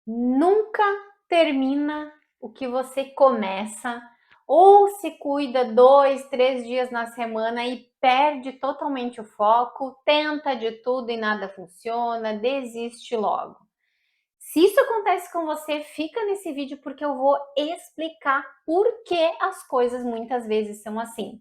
Nunca termina o que você começa, ou se cuida 2, 3 dias na semana e perde totalmente o foco, tenta de tudo e nada funciona, desiste logo. Se isso acontece com você, fica nesse vídeo porque eu vou explicar por que as coisas muitas vezes são assim.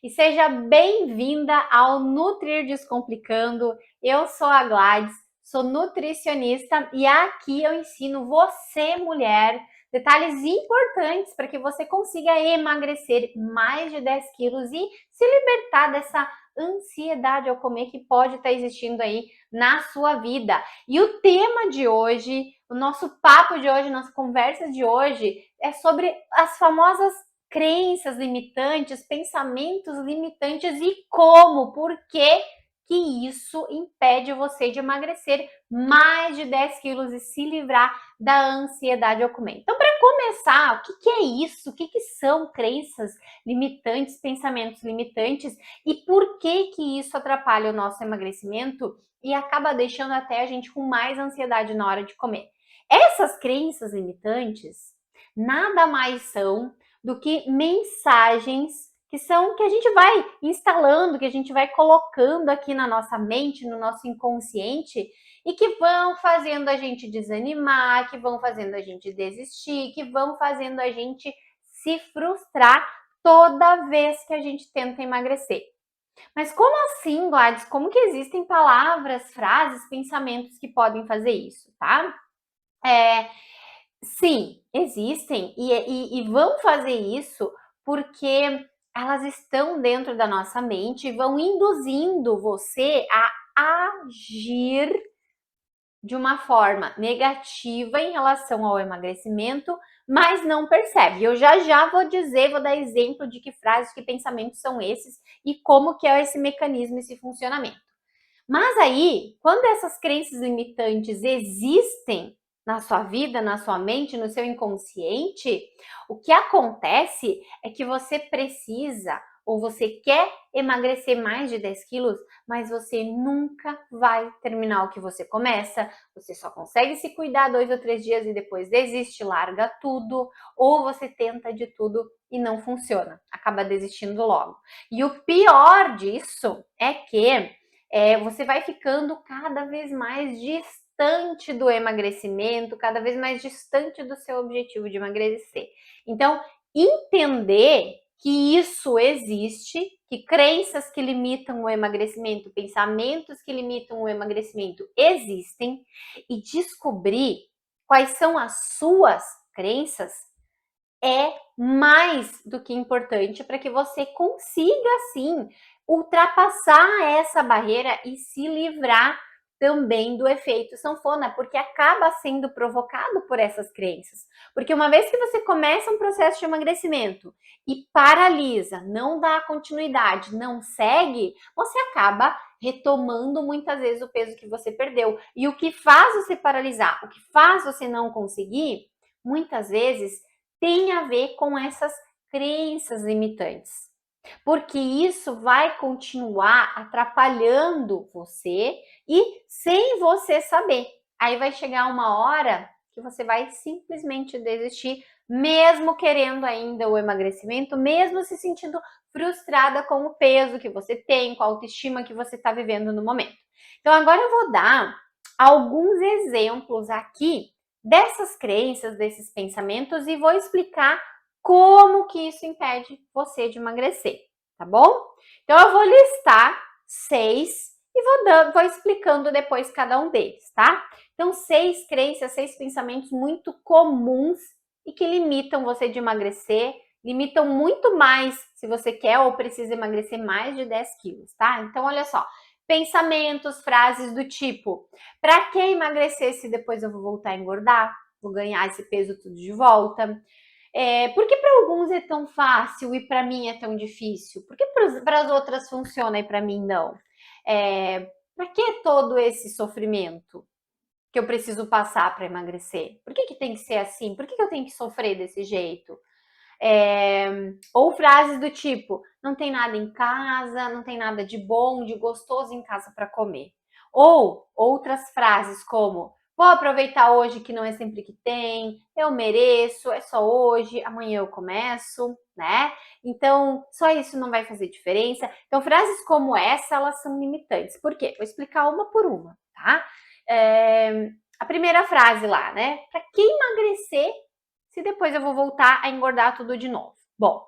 E seja bem-vinda ao Nutrir Descomplicando. Eu sou a Gladys, sou nutricionista e aqui eu ensino você, mulher, detalhes importantes para que você consiga emagrecer mais de 10 quilos e se libertar dessa ansiedade ao comer que pode estar existindo aí na sua vida. E o tema de hoje, o nosso papo de hoje, nossa conversa de hoje é sobre as famosas crenças limitantes, pensamentos limitantes e como, por que isso impede você de emagrecer mais de 10 quilos e se livrar da ansiedade ao comer. Então, para começar, o que é isso? O que são crenças limitantes, pensamentos limitantes e por que isso atrapalha o nosso emagrecimento e acaba deixando até a gente com mais ansiedade na hora de comer? Essas crenças limitantes nada mais são do que mensagens que a gente vai instalando, que a gente vai colocando aqui na nossa mente, no nosso inconsciente, e que vão fazendo a gente desanimar, que vão fazendo a gente desistir, que vão fazendo a gente se frustrar toda vez que a gente tenta emagrecer. Mas como assim, Gladys? Como que existem palavras, frases, pensamentos que podem fazer isso, tá? Sim, existem e vão fazer isso porque elas estão dentro da nossa mente e vão induzindo você a agir de uma forma negativa em relação ao emagrecimento, mas não percebe. Eu já vou dizer, vou dar exemplo de que frases, que pensamentos são esses e como que é esse mecanismo, esse funcionamento. Mas aí, quando essas crenças limitantes existem na sua vida, na sua mente, no seu inconsciente, o que acontece é que você precisa ou você quer emagrecer mais de 10 quilos, mas você nunca vai terminar o que você começa, você só consegue se cuidar 2 ou 3 dias e depois desiste, larga tudo, ou você tenta de tudo e não funciona, acaba desistindo logo. E o pior disso é que você vai ficando cada vez mais distante do emagrecimento, cada vez mais distante do seu objetivo de emagrecer. Então, entender que isso existe, que crenças que limitam o emagrecimento, pensamentos que limitam o emagrecimento existem, e descobrir quais são as suas crenças é mais do que importante para que você consiga, sim, ultrapassar essa barreira e se livrar também do efeito sanfona, porque acaba sendo provocado por essas crenças. Porque uma vez que você começa um processo de emagrecimento e paralisa, não dá continuidade, não segue, você acaba retomando muitas vezes o peso que você perdeu. E o que faz você paralisar, o que faz você não conseguir, muitas vezes tem a ver com essas crenças limitantes. Porque isso vai continuar atrapalhando você e sem você saber. Aí vai chegar uma hora que você vai simplesmente desistir, mesmo querendo ainda o emagrecimento, mesmo se sentindo frustrada com o peso que você tem, com a autoestima que você está vivendo no momento. Então, agora eu vou dar alguns exemplos aqui dessas crenças, desses pensamentos e vou explicar como que isso impede você de emagrecer, tá bom? Então eu vou listar 6 e vou explicando depois cada um deles, tá? Então 6 crenças, 6 pensamentos muito comuns e que limitam você de emagrecer, limitam muito mais se você quer ou precisa emagrecer mais de 10 quilos, tá? Então olha só, pensamentos, frases do tipo: para que emagrecer se depois eu vou voltar a engordar? Vou ganhar esse peso tudo de volta? Por que para alguns é tão fácil e para mim é tão difícil? Por que para as outras funciona e para mim não? Para que todo esse sofrimento que eu preciso passar para emagrecer? Por que tem que ser assim? Por que eu tenho que sofrer desse jeito? Ou frases do tipo: não tem nada em casa, não tem nada de bom, de gostoso em casa para comer. Ou outras frases como: vou aproveitar hoje que não é sempre que tem, eu mereço, é só hoje, amanhã eu começo, né? Então, só isso não vai fazer diferença. Então, frases como essa, elas são limitantes. Por quê? Vou explicar uma por uma, tá? A primeira frase lá, né? Para que emagrecer se depois eu vou voltar a engordar tudo de novo? Bom,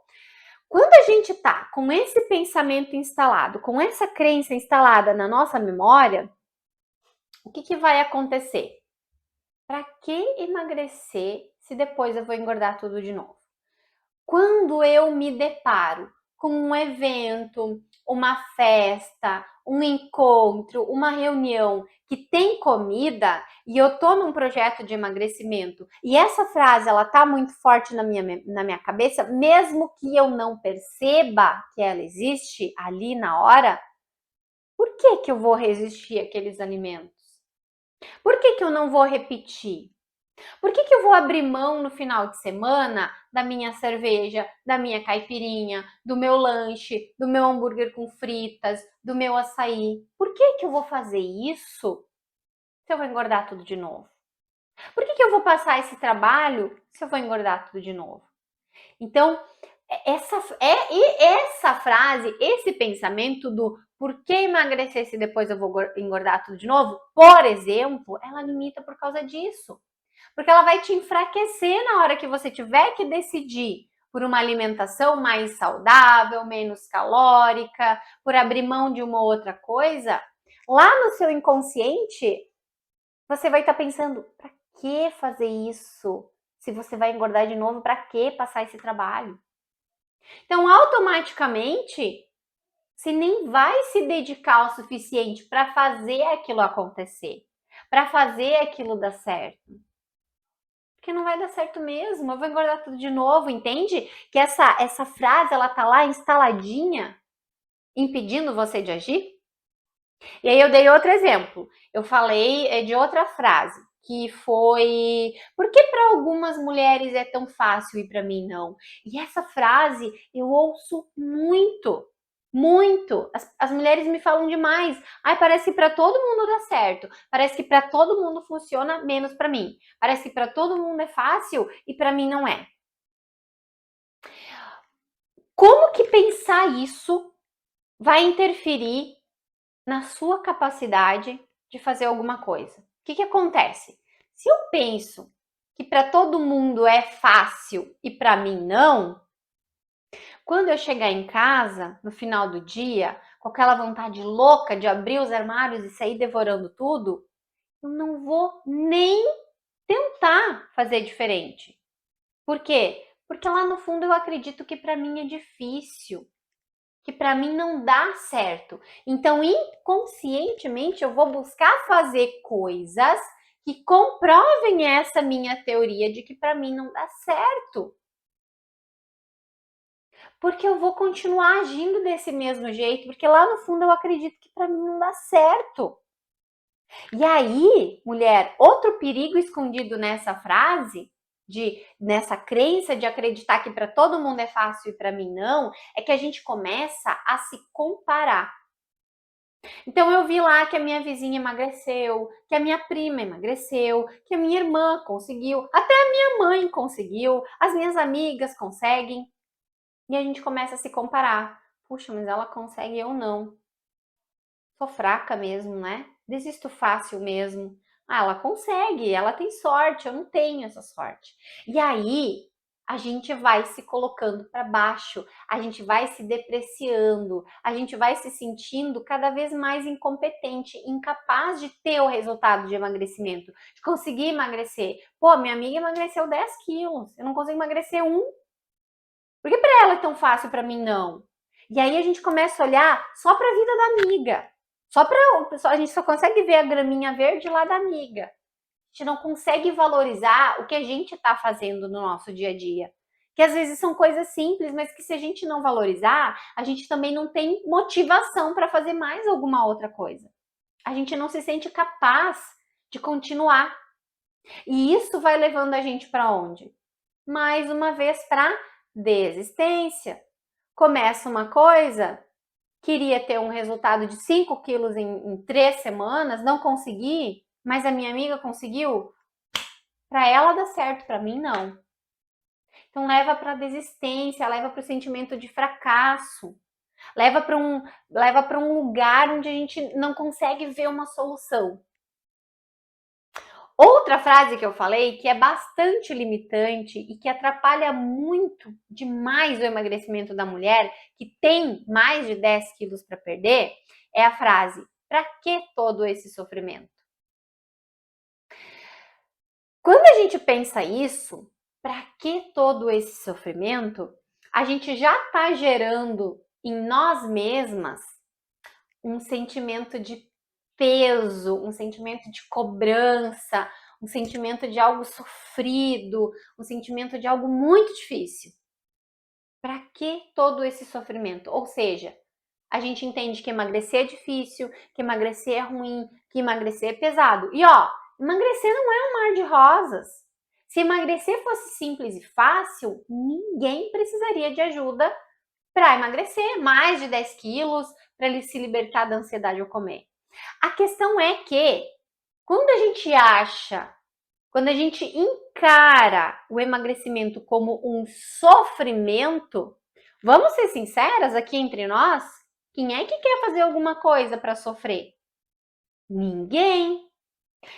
quando a gente tá com esse pensamento instalado, com essa crença instalada na nossa memória, o que vai acontecer? Para que emagrecer se depois eu vou engordar tudo de novo? Quando eu me deparo com um evento, uma festa, um encontro, uma reunião que tem comida e eu tô num projeto de emagrecimento e essa frase ela tá muito forte na minha cabeça, mesmo que eu não perceba que ela existe ali na hora, por que eu vou resistir àqueles alimentos? Por que eu não vou repetir? Por que eu vou abrir mão no final de semana da minha cerveja, da minha caipirinha, do meu lanche, do meu hambúrguer com fritas, do meu açaí? Por que eu vou fazer isso se eu vou engordar tudo de novo? Por que eu vou passar esse trabalho se eu vou engordar tudo de novo? Então, essa frase, esse pensamento do por que emagrecer se depois eu vou engordar tudo de novo, por exemplo, ela limita por causa disso. Porque ela vai te enfraquecer na hora que você tiver que decidir por uma alimentação mais saudável, menos calórica, por abrir mão de uma outra coisa. Lá no seu inconsciente, você vai estar pensando: para que fazer isso? Se você vai engordar de novo, para que passar esse trabalho? Então, automaticamente, você nem vai se dedicar o suficiente para fazer aquilo acontecer, para fazer aquilo dar certo. Porque não vai dar certo mesmo, eu vou engordar tudo de novo, entende? Que essa frase, ela tá lá instaladinha, impedindo você de agir. E aí eu dei outro exemplo. Eu falei de outra frase, que foi: por que para algumas mulheres é tão fácil e para mim não? E essa frase eu ouço muito, muito. As mulheres me falam demais. Ai, parece que para todo mundo dá certo. Parece que para todo mundo funciona, menos para mim. Parece que para todo mundo é fácil e para mim não é. Como que pensar isso vai interferir na sua capacidade de fazer alguma coisa? O que acontece? Se eu penso que para todo mundo é fácil e para mim não, quando eu chegar em casa no final do dia, com aquela vontade louca de abrir os armários e sair devorando tudo, eu não vou nem tentar fazer diferente. Por quê? Porque lá no fundo eu acredito que para mim é difícil, que para mim não dá certo. Então, inconscientemente, eu vou buscar fazer coisas que comprovem essa minha teoria de que para mim não dá certo. Porque eu vou continuar agindo desse mesmo jeito, porque lá no fundo eu acredito que para mim não dá certo. E aí, mulher, outro perigo escondido nessa frase, nessa crença de acreditar que para todo mundo é fácil e para mim não, é que a gente começa a se comparar. Então eu vi lá que a minha vizinha emagreceu, que a minha prima emagreceu, que a minha irmã conseguiu, até a minha mãe conseguiu, as minhas amigas conseguem. E a gente começa a se comparar. Puxa, mas ela consegue, eu não. Sou fraca mesmo, né? Desisto fácil mesmo. Ah, ela consegue, ela tem sorte, eu não tenho essa sorte. E aí a gente vai se colocando para baixo, a gente vai se depreciando, a gente vai se sentindo cada vez mais incompetente, incapaz de ter o resultado de emagrecimento, de conseguir emagrecer. Pô, minha amiga emagreceu 10 quilos, eu não consigo emagrecer um. Por que para ela é tão fácil, para mim não? E aí a gente começa a olhar só para a vida da amiga. A gente só consegue ver a graminha verde lá da amiga. A gente não consegue valorizar o que a gente está fazendo no nosso dia a dia. Que às vezes são coisas simples, mas que se a gente não valorizar, a gente também não tem motivação para fazer mais alguma outra coisa. A gente não se sente capaz de continuar. E isso vai levando a gente para onde? Mais uma vez para desistência. Começa uma coisa, queria ter um resultado de 5 quilos em 3 semanas, não consegui, Mas a minha amiga conseguiu? Para ela dá certo, para mim não. Então leva para desistência, leva para o sentimento de fracasso, leva para um lugar onde a gente não consegue ver uma solução. Outra frase que eu falei que é bastante limitante e que atrapalha muito demais o emagrecimento da mulher que tem mais de 10 quilos para perder é a frase: para que todo esse sofrimento? Quando a gente pensa isso, para que todo esse sofrimento? A gente já está gerando em nós mesmas um sentimento de peso, um sentimento de cobrança, um sentimento de algo sofrido, um sentimento de algo muito difícil. Para que todo esse sofrimento? Ou seja, a gente entende que emagrecer é difícil, que emagrecer é ruim, que emagrecer é pesado. E ó, emagrecer não é um mar de rosas. Se emagrecer fosse simples e fácil, ninguém precisaria de ajuda para emagrecer mais de 10 quilos, para ele se libertar da ansiedade ao comer. A questão é que, quando a gente acha, quando a gente encara o emagrecimento como um sofrimento, vamos ser sinceras aqui entre nós, quem é que quer fazer alguma coisa para sofrer? Ninguém.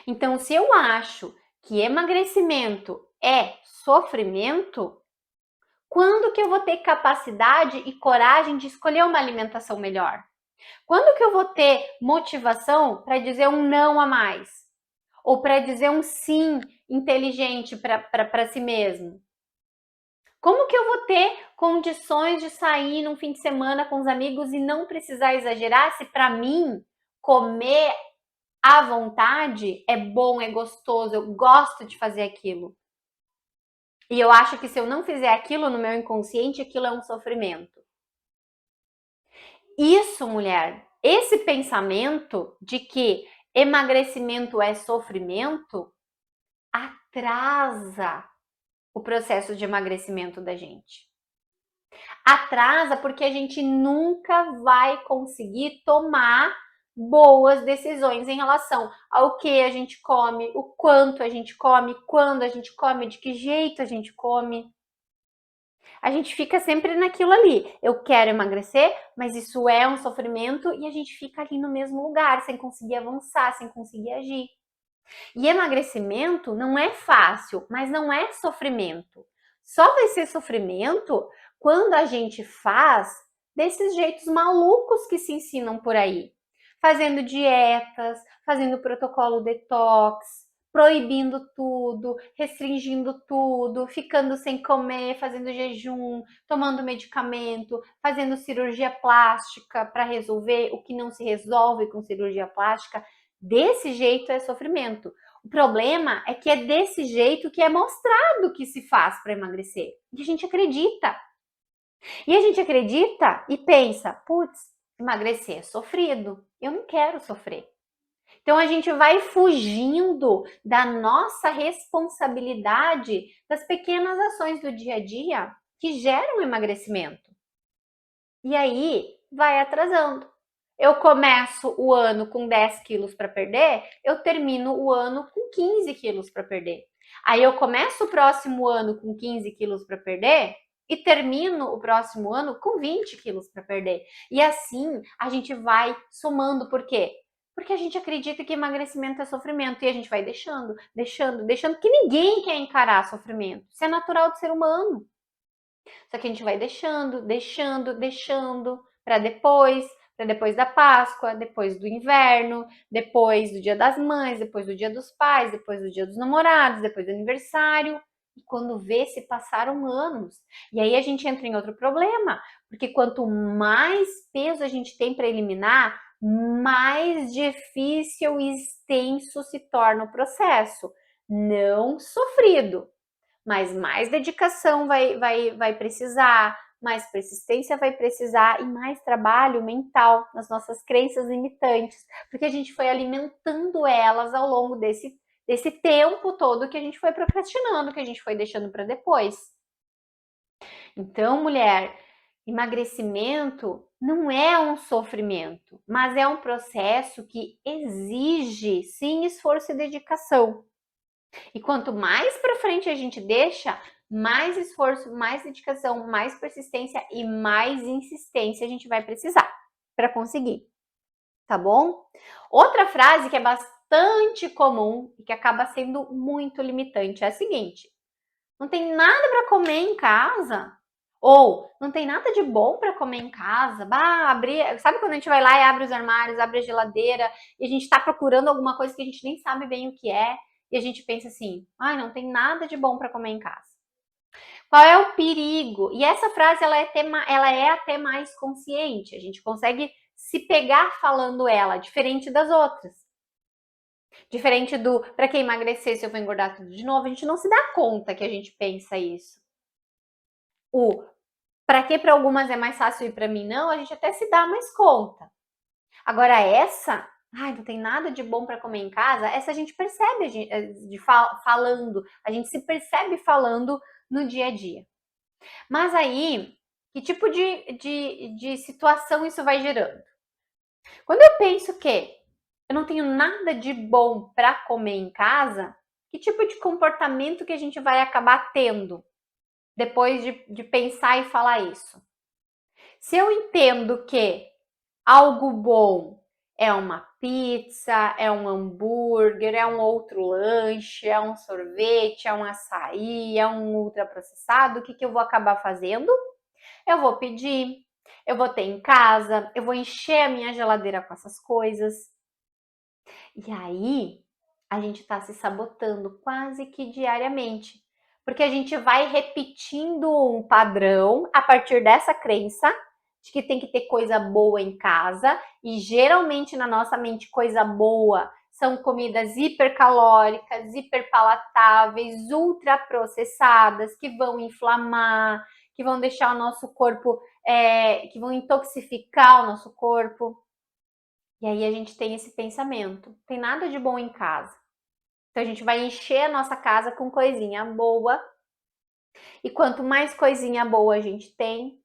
Então, se eu acho que emagrecimento é sofrimento, quando que eu vou ter capacidade e coragem de escolher uma alimentação melhor? Quando que eu vou ter motivação para dizer um não a mais? Ou para dizer um sim inteligente para si mesmo? Como que eu vou ter condições de sair num fim de semana com os amigos e não precisar exagerar se para mim comer à vontade é bom, é gostoso, eu gosto de fazer aquilo? E eu acho que se eu não fizer aquilo no meu inconsciente, aquilo é um sofrimento. Isso, mulher, esse pensamento de que emagrecimento é sofrimento atrasa o processo de emagrecimento da gente. Atrasa porque a gente nunca vai conseguir tomar boas decisões em relação ao que a gente come, o quanto a gente come, quando a gente come, de que jeito a gente come. A gente fica sempre naquilo ali. Eu quero emagrecer, mas isso é um sofrimento e a gente fica ali no mesmo lugar, sem conseguir avançar, sem conseguir agir. E emagrecimento não é fácil, mas não é sofrimento. Só vai ser sofrimento quando a gente faz desses jeitos malucos que se ensinam por aí. Fazendo dietas, fazendo protocolo detox, proibindo tudo, restringindo tudo, ficando sem comer, fazendo jejum, tomando medicamento, fazendo cirurgia plástica para resolver o que não se resolve com cirurgia plástica. Desse jeito é sofrimento. O problema é que é desse jeito que é mostrado que se faz para emagrecer. E a gente acredita. E a gente acredita e pensa, putz, emagrecer é sofrido. Eu não quero sofrer. Então a gente vai fugindo da nossa responsabilidade das pequenas ações do dia a dia que geram emagrecimento. E aí vai atrasando. Eu começo o ano com 10 quilos para perder, eu termino o ano com 15 quilos para perder. Aí eu começo o próximo ano com 15 quilos para perder e termino o próximo ano com 20 quilos para perder. E assim a gente vai somando. Por quê? Porque a gente acredita que emagrecimento é sofrimento e a gente vai deixando, deixando, deixando, porque ninguém quer encarar sofrimento. Isso é natural do ser humano. Só que a gente vai deixando, deixando, deixando para depois da Páscoa, depois do inverno, depois do Dia das Mães, depois do Dia dos Pais, depois do Dia dos Namorados, depois do aniversário. E quando vê, se passaram anos. E aí a gente entra em outro problema, porque quanto mais peso a gente tem para eliminar, mais difícil e extenso se torna o processo. Não sofrido, mas mais dedicação vai precisar, mais persistência vai precisar e mais trabalho mental nas nossas crenças limitantes, porque a gente foi alimentando elas ao longo desse tempo todo que a gente foi procrastinando, que a gente foi deixando para depois. Então, mulher, Emagrecimento não é um sofrimento, mas é um processo que exige sim esforço e dedicação. E quanto mais para frente a gente deixa, mais esforço, mais dedicação, mais persistência e mais insistência a gente vai precisar para conseguir, tá bom? Outra frase que é bastante comum e que acaba sendo muito limitante é a seguinte: não tem nada para comer em casa? Ou não tem nada de bom para comer em casa? Bah, sabe quando a gente vai lá e abre os armários, abre a geladeira e a gente está procurando alguma coisa que a gente nem sabe bem o que é e a gente pensa assim: ai, não tem nada de bom para comer em casa. Qual é o perigo? E essa frase ela é até mais consciente, a gente consegue se pegar falando ela, diferente das outras. Diferente do para que emagrecer se eu vou engordar tudo de novo, a gente não se dá conta que a gente pensa isso. O para que para algumas é mais fácil e para mim não, a gente até se dá mais conta. Agora essa, ai, não tem nada de bom para comer em casa, essa a gente percebe falando, a gente se percebe falando no dia a dia. Mas aí, que tipo de situação isso vai gerando? Quando eu penso que eu não tenho nada de bom para comer em casa, que tipo de comportamento que a gente vai acabar tendo depois de pensar e falar isso? Se eu entendo que algo bom é uma pizza, é um hambúrguer, é um outro lanche, é um sorvete, é um açaí, é um ultraprocessado, o que eu vou acabar fazendo? Eu vou pedir, eu vou ter em casa, eu vou encher a minha geladeira com essas coisas. E aí, a gente está se sabotando quase que diariamente, porque a gente vai repetindo um padrão a partir dessa crença de que tem que ter coisa boa em casa, e geralmente na nossa mente coisa boa são comidas hipercalóricas, hiperpalatáveis, ultraprocessadas, que vão inflamar, que vão deixar o nosso corpo, que vão intoxicar o nosso corpo. E aí a gente tem esse pensamento, não tem nada de bom em casa. Então a gente vai encher a nossa casa com coisinha boa. E quanto mais coisinha boa a gente tem,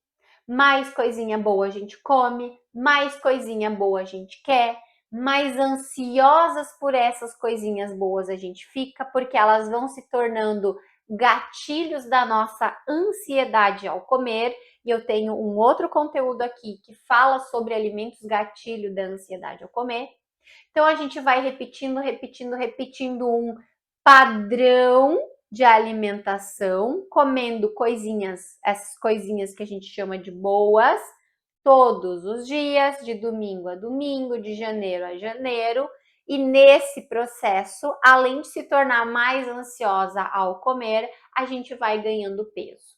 mais coisinha boa a gente come, mais coisinha boa a gente quer, mais ansiosas por essas coisinhas boas a gente fica, porque elas vão se tornando gatilhos da nossa ansiedade ao comer. E eu tenho um outro conteúdo aqui que fala sobre alimentos gatilho da ansiedade ao comer. Então a gente vai repetindo um padrão de alimentação, comendo essas coisinhas que a gente chama de boas, todos os dias, de domingo a domingo, de janeiro a janeiro. E nesse processo, além de se tornar mais ansiosa ao comer, a gente vai ganhando peso.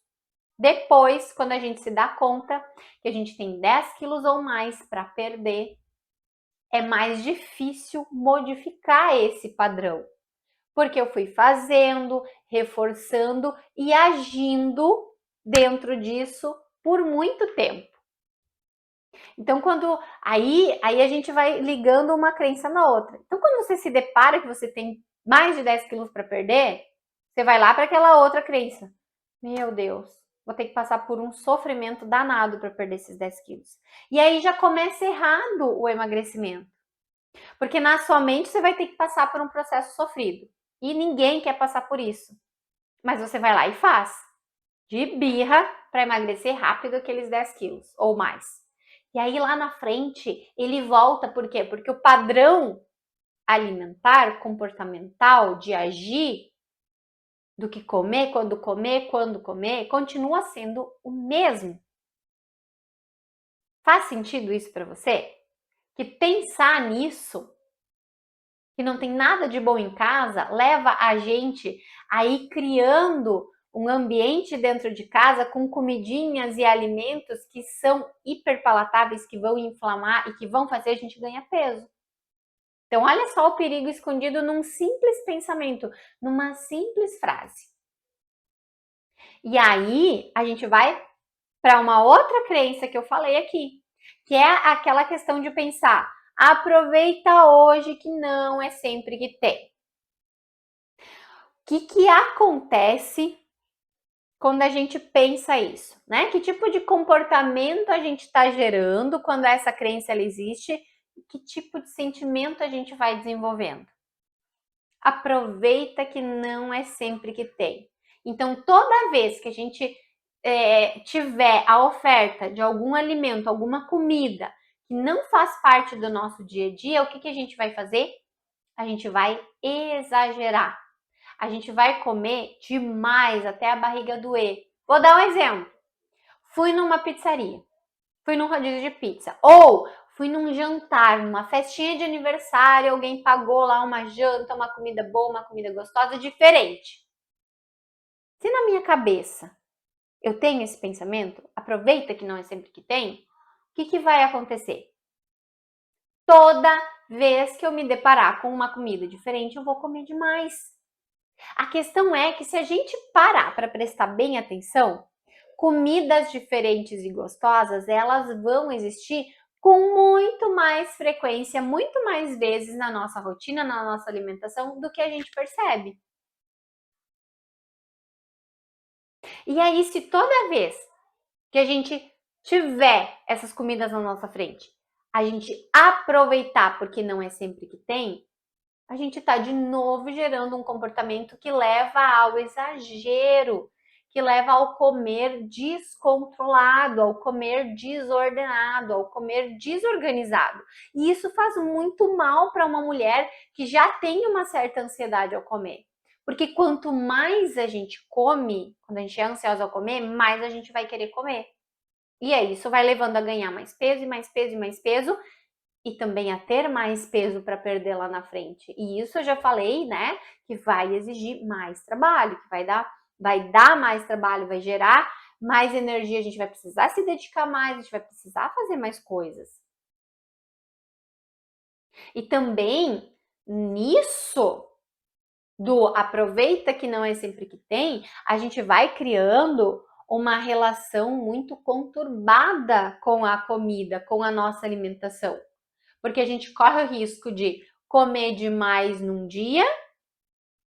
Depois, quando a gente se dá conta que a gente tem 10 quilos ou mais para perder, é mais difícil modificar esse padrão, porque eu fui fazendo, reforçando e agindo dentro disso por muito tempo. Então, aí a gente vai ligando uma crença na outra. Então, quando você se depara que você tem mais de 10 quilos para perder, você vai lá para aquela outra crença. Meu Deus, vou ter que passar por um sofrimento danado para perder esses 10 quilos. E aí já começa errado o emagrecimento. Porque na sua mente você vai ter que passar por um processo sofrido. E ninguém quer passar por isso. Mas você vai lá e faz. De birra para emagrecer rápido aqueles 10 quilos ou mais. E aí lá na frente ele volta, por quê? Porque o padrão alimentar, comportamental, de agir, do que comer, quando comer, continua sendo o mesmo. Faz sentido isso para você? Que pensar nisso, que não tem nada de bom em casa, leva a gente a ir criando um ambiente dentro de casa com comidinhas e alimentos que são hiperpalatáveis, que vão inflamar e que vão fazer a gente ganhar peso. Então, olha só o perigo escondido num simples pensamento, numa simples frase. E aí, a gente vai para uma outra crença que eu falei aqui, que é aquela questão de pensar: aproveita hoje que não é sempre que tem. O que acontece quando a gente pensa isso, né? Que tipo de comportamento a gente está gerando quando essa crença ela existe e que tipo de sentimento a gente vai desenvolvendo. Aproveita que não é sempre que tem. Então, toda vez que a gente tiver a oferta de algum alimento, alguma comida que não faz parte do nosso dia a dia, o que a gente vai fazer? A gente vai exagerar. A gente vai comer demais até a barriga doer. Vou dar um exemplo. Fui numa pizzaria, fui num rodízio de pizza, ou fui num jantar, numa festinha de aniversário, alguém pagou lá uma janta, uma comida boa, uma comida gostosa, diferente. Se na minha cabeça eu tenho esse pensamento, aproveita que não é sempre que tem, o que vai acontecer? Toda vez que eu me deparar com uma comida diferente, eu vou comer demais. A questão é que se a gente parar para prestar bem atenção, comidas diferentes e gostosas, elas vão existir com muito mais frequência, muito mais vezes na nossa rotina, na nossa alimentação, do que a gente percebe. E aí, se toda vez que a gente tiver essas comidas na nossa frente, a gente aproveitar, porque não é sempre que tem, a gente está de novo gerando um comportamento que leva ao exagero, que leva ao comer descontrolado, ao comer desordenado, ao comer desorganizado. E isso faz muito mal para uma mulher que já tem uma certa ansiedade ao comer. Porque quanto mais a gente come, quando a gente é ansiosa ao comer, mais a gente vai querer comer. E aí isso vai levando a ganhar mais peso e mais peso e mais peso, e também a ter mais peso para perder lá na frente. E isso eu já falei, né, que vai exigir mais trabalho, que vai dar mais trabalho, vai gerar mais energia, a gente vai precisar se dedicar mais, a gente vai precisar fazer mais coisas. E também nisso do aproveita que não é sempre que tem, a gente vai criando uma relação muito conturbada com a comida, com a nossa alimentação. Porque a gente corre o risco de comer demais num dia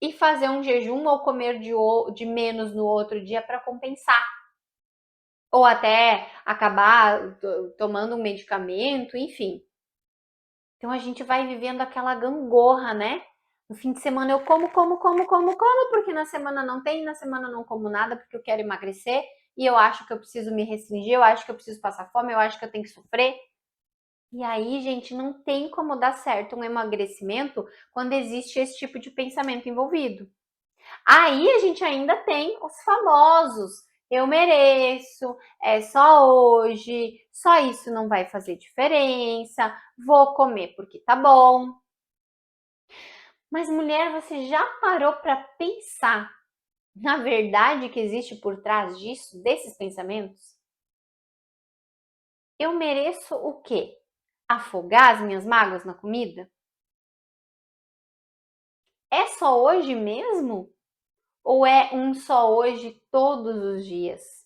e fazer um jejum ou comer de menos no outro dia para compensar. Ou até acabar tomando um medicamento, enfim. Então a gente vai vivendo aquela gangorra, né? No fim de semana eu como, porque na semana não tem, na semana não como nada, porque eu quero emagrecer e eu acho que eu preciso me restringir, eu acho que eu preciso passar fome, eu acho que eu tenho que sofrer. E aí, gente, não tem como dar certo um emagrecimento quando existe esse tipo de pensamento envolvido. Aí a gente ainda tem os famosos: eu mereço, é só hoje, só isso não vai fazer diferença, vou comer porque tá bom. Mas mulher, você já parou para pensar na verdade que existe por trás disso, desses pensamentos? Eu mereço o quê? Afogar as minhas mágoas na comida? É só hoje mesmo? Ou é um só hoje todos os dias?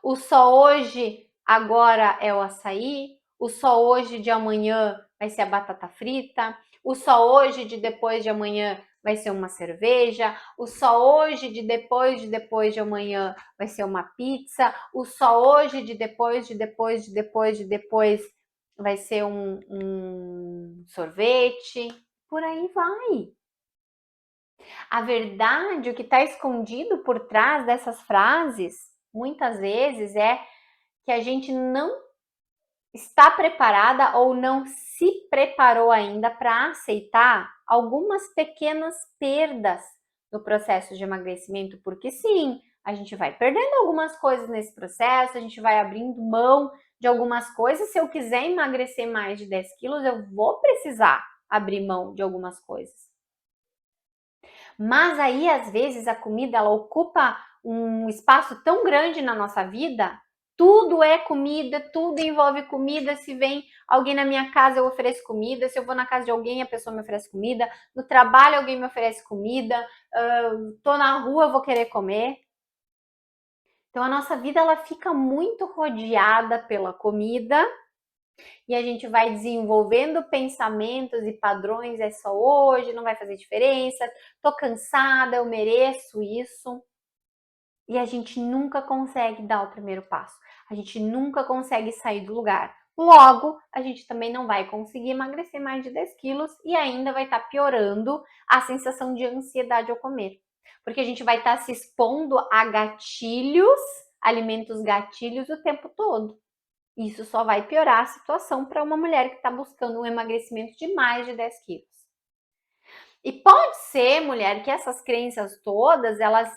O só hoje agora é o açaí? O só hoje de amanhã vai ser a batata frita? O só hoje de depois de amanhã vai ser uma cerveja? O só hoje de depois de amanhã vai ser uma pizza? O só hoje de depois vai ser um sorvete? Por aí vai. A verdade, o que está escondido por trás dessas frases, muitas vezes, é que a gente não está preparada ou não se preparou ainda para aceitar algumas pequenas perdas no processo de emagrecimento, porque sim, a gente vai perdendo algumas coisas nesse processo, a gente vai abrindo mão de algumas coisas. Se eu quiser emagrecer mais de 10 quilos, eu vou precisar abrir mão de algumas coisas. Mas aí, às vezes, a comida ela ocupa um espaço tão grande na nossa vida, tudo é comida, tudo envolve comida. Se vem alguém na minha casa, eu ofereço comida. Se eu vou na casa de alguém, a pessoa me oferece comida. No trabalho, alguém me oferece comida. Tô na rua, eu vou querer comer. Então, a nossa vida ela fica muito rodeada pela comida e a gente vai desenvolvendo pensamentos e padrões, é só hoje, não vai fazer diferença, tô cansada, eu mereço isso. e a gente nunca consegue dar o primeiro passo. A gente nunca consegue sair do lugar. Logo, a gente também não vai conseguir emagrecer mais de 10 quilos e ainda vai estar piorando a sensação de ansiedade ao comer. Porque a gente vai estar se expondo a gatilhos, alimentos gatilhos o tempo todo. Isso só vai piorar a situação para uma mulher que está buscando um emagrecimento de mais de 10 quilos. E pode ser, mulher, que essas crenças todas, elas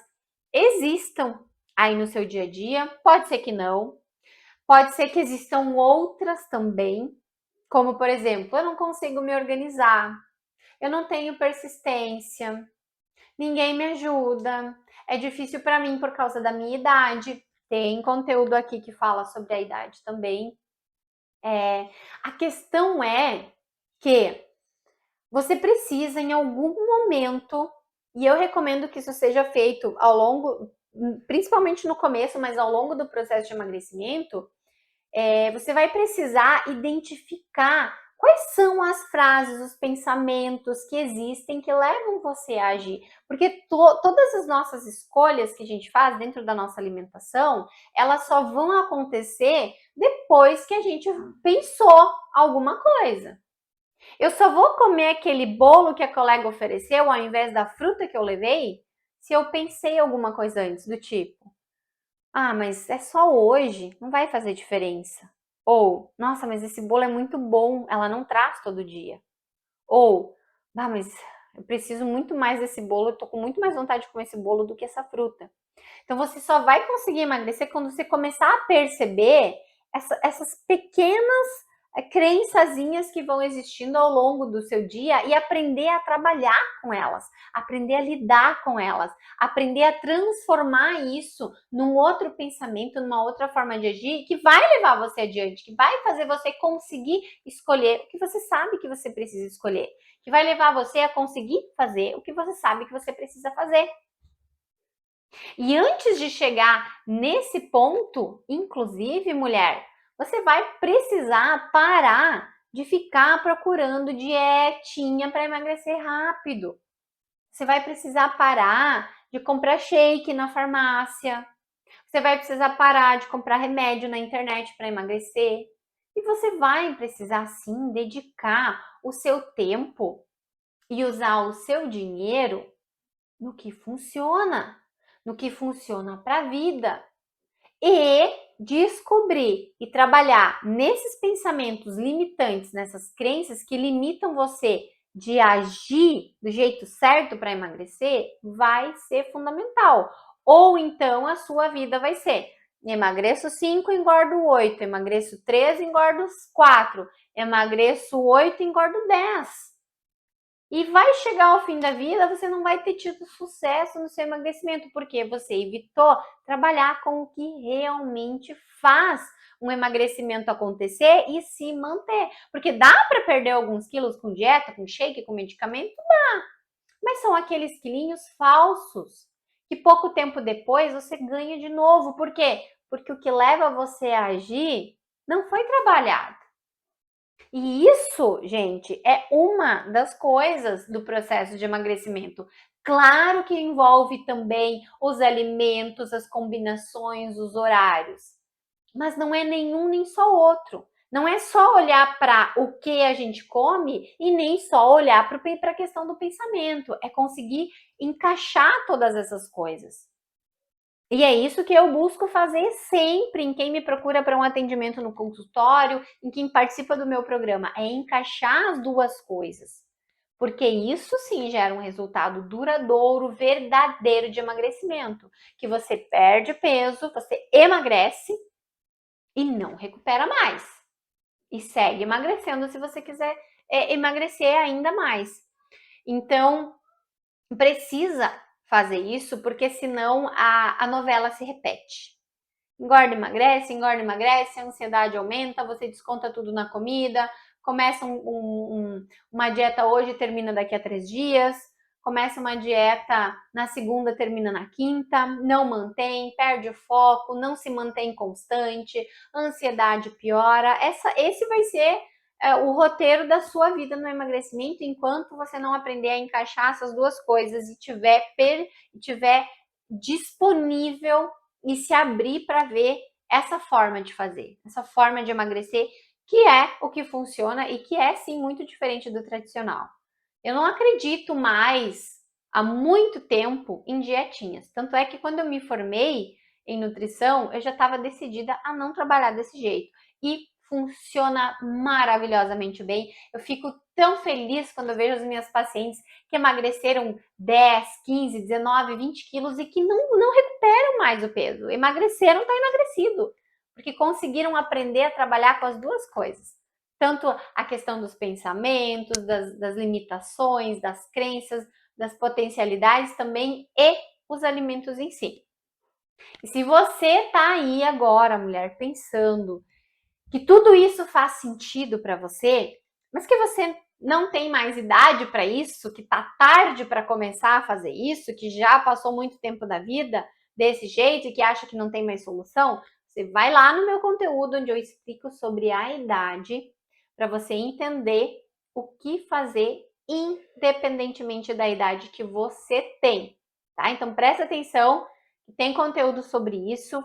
existam aí no seu dia a dia, pode ser que não, pode ser que existam outras também, como por exemplo, eu não consigo me organizar, eu não tenho persistência, ninguém me ajuda, é difícil para mim por causa da minha idade. Tem conteúdo aqui que fala sobre a idade também. A questão é que você precisa, em algum momento, e eu recomendo que isso seja feito ao longo, principalmente no começo, mas ao longo do processo de emagrecimento, você vai precisar identificar quais são as frases, os pensamentos que existem que levam você a agir. Porque todas as nossas escolhas que a gente faz dentro da nossa alimentação, elas só vão acontecer depois que a gente pensou alguma coisa. Eu só vou comer aquele bolo que a colega ofereceu ao invés da fruta que eu levei se eu pensei alguma coisa antes, do tipo: ah, mas é só hoje, não vai fazer diferença. Ou, nossa, mas esse bolo é muito bom, ela não traz todo dia. Ou, ah, mas eu preciso muito mais desse bolo, eu tô com muito mais vontade de comer esse bolo do que essa fruta. Então você só vai conseguir emagrecer quando você começar a perceber essas pequenas crençazinhas que vão existindo ao longo do seu dia e aprender a trabalhar com elas, aprender a lidar com elas, aprender a transformar isso num outro pensamento, numa outra forma de agir que vai levar você adiante, que vai fazer você conseguir escolher o que você sabe que você precisa escolher, que vai levar você a conseguir fazer o que você sabe que você precisa fazer. E antes de chegar nesse ponto, inclusive, mulher, você vai precisar parar de ficar procurando dietinha para emagrecer rápido. Você vai precisar parar de comprar shake na farmácia. Você vai precisar parar de comprar remédio na internet para emagrecer. E você vai precisar sim dedicar o seu tempo e usar o seu dinheiro no que funciona, no que funciona para a vida. E descobrir e trabalhar nesses pensamentos limitantes, nessas crenças que limitam você de agir do jeito certo para emagrecer, vai ser fundamental. Ou então a sua vida vai ser: emagreço 5, engordo 8, emagreço 3, engordo 4, emagreço 8, engordo 10. E vai chegar ao fim da vida, você não vai ter tido sucesso no seu emagrecimento, porque você evitou trabalhar com o que realmente faz um emagrecimento acontecer e se manter. Porque dá para perder alguns quilos com dieta, com shake, com medicamento? Dá. Mas são aqueles quilinhos falsos, que pouco tempo depois você ganha de novo. Por quê? Porque o que leva você a agir não foi trabalhado. E isso, gente, é uma das coisas do processo de emagrecimento. Claro que envolve também os alimentos, as combinações, os horários, mas não é nenhum nem só outro. Não é só olhar para o que a gente come e nem só olhar para a questão do pensamento, é conseguir encaixar todas essas coisas. E é isso que eu busco fazer sempre em quem me procura para um atendimento no consultório, em quem participa do meu programa, é encaixar as duas coisas. Porque isso sim gera um resultado duradouro, verdadeiro de emagrecimento. Que você perde peso, você emagrece e não recupera mais. E segue emagrecendo se você quiser emagrecer ainda mais. Então, precisa fazer isso, porque senão a novela se repete. Engorda, emagrece, a ansiedade aumenta, você desconta tudo na comida, começa uma dieta hoje e termina daqui a 3 dias, começa uma dieta na segunda, termina na quinta, não mantém, perde o foco, não se mantém constante, a ansiedade piora. Esse vai ser o roteiro da sua vida no emagrecimento, enquanto você não aprender a encaixar essas duas coisas e tiver disponível e se abrir para ver essa forma de fazer, essa forma de emagrecer, que é o que funciona e que é sim muito diferente do tradicional. Eu não acredito mais há muito tempo em dietinhas. Tanto é que quando eu me formei em nutrição, eu já estava decidida a não trabalhar desse jeito. E funciona maravilhosamente bem. Eu fico tão feliz quando eu vejo as minhas pacientes que emagreceram 10, 15, 19, 20 quilos e que não recuperam mais o peso. Emagreceram, está emagrecido. Porque conseguiram aprender a trabalhar com as duas coisas. Tanto a questão dos pensamentos, das limitações, das crenças, das potencialidades também e os alimentos em si. E se você está aí agora, mulher, pensando que tudo isso faz sentido para você, mas que você não tem mais idade para isso, que tá tarde para começar a fazer isso, que já passou muito tempo da vida desse jeito e que acha que não tem mais solução, você vai lá no meu conteúdo onde eu explico sobre a idade para você entender o que fazer independentemente da idade que você tem, tá? Então presta atenção, tem conteúdo sobre isso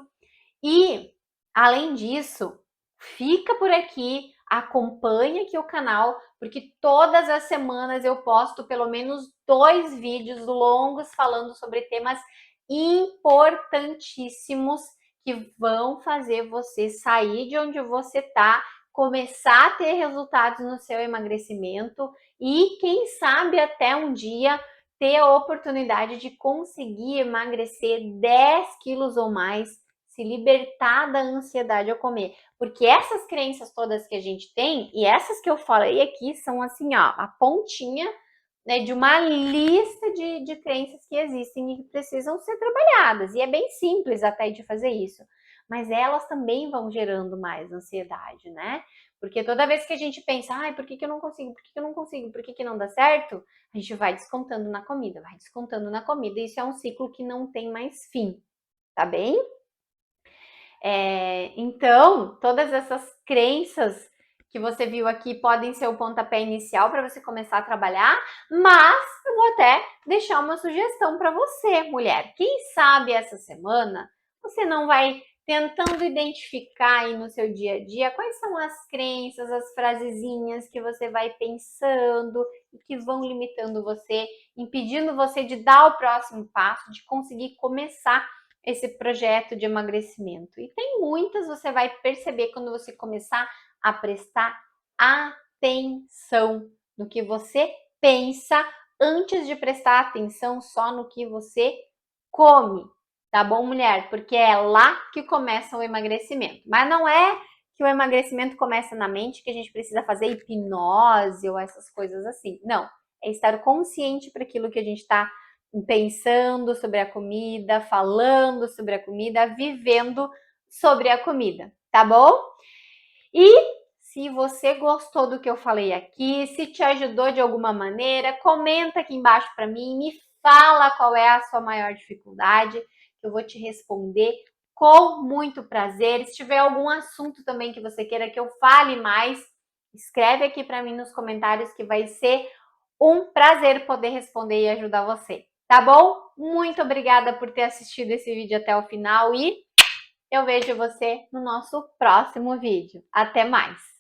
e além disso, fica por aqui, acompanha aqui o canal, porque todas as semanas eu posto pelo menos 2 vídeos longos falando sobre temas importantíssimos que vão fazer você sair de onde você está, começar a ter resultados no seu emagrecimento e, quem sabe, até um dia ter a oportunidade de conseguir emagrecer 10 quilos ou mais, se libertar da ansiedade ao comer. Porque essas crenças todas que a gente tem, e essas que eu falei aqui, são assim, ó, a pontinha, né, de uma lista de crenças que existem e que precisam ser trabalhadas. E é bem simples até de fazer isso. Mas elas também vão gerando mais ansiedade, né? Porque toda vez que a gente pensa, ai, por que eu não consigo? Por que eu não consigo? Por que não dá certo? A gente vai descontando na comida, vai descontando na comida. Isso é um ciclo que não tem mais fim, tá bem? Então, todas essas crenças que você viu aqui podem ser o pontapé inicial para você começar a trabalhar, mas eu vou até deixar uma sugestão para você, mulher. Quem sabe essa semana você não vai tentando identificar aí no seu dia a dia quais são as crenças, as frasezinhas que você vai pensando e que vão limitando você, impedindo você de dar o próximo passo, de conseguir começar esse projeto de emagrecimento. E tem muitas, você vai perceber quando você começar a prestar atenção no que você pensa antes de prestar atenção só no que você come, tá bom, mulher? Porque é lá que começa o emagrecimento. Mas não é que o emagrecimento começa na mente, que a gente precisa fazer hipnose ou essas coisas assim. Não, é estar consciente para aquilo que a gente está pensando sobre a comida, falando sobre a comida, vivendo sobre a comida, tá bom? E se você gostou do que eu falei aqui, se te ajudou de alguma maneira, comenta aqui embaixo para mim, me fala qual é a sua maior dificuldade, que eu vou te responder com muito prazer. Se tiver algum assunto também que você queira que eu fale mais, escreve aqui para mim nos comentários que vai ser um prazer poder responder e ajudar você, tá bom? Muito obrigada por ter assistido esse vídeo até o final e eu vejo você no nosso próximo vídeo. Até mais!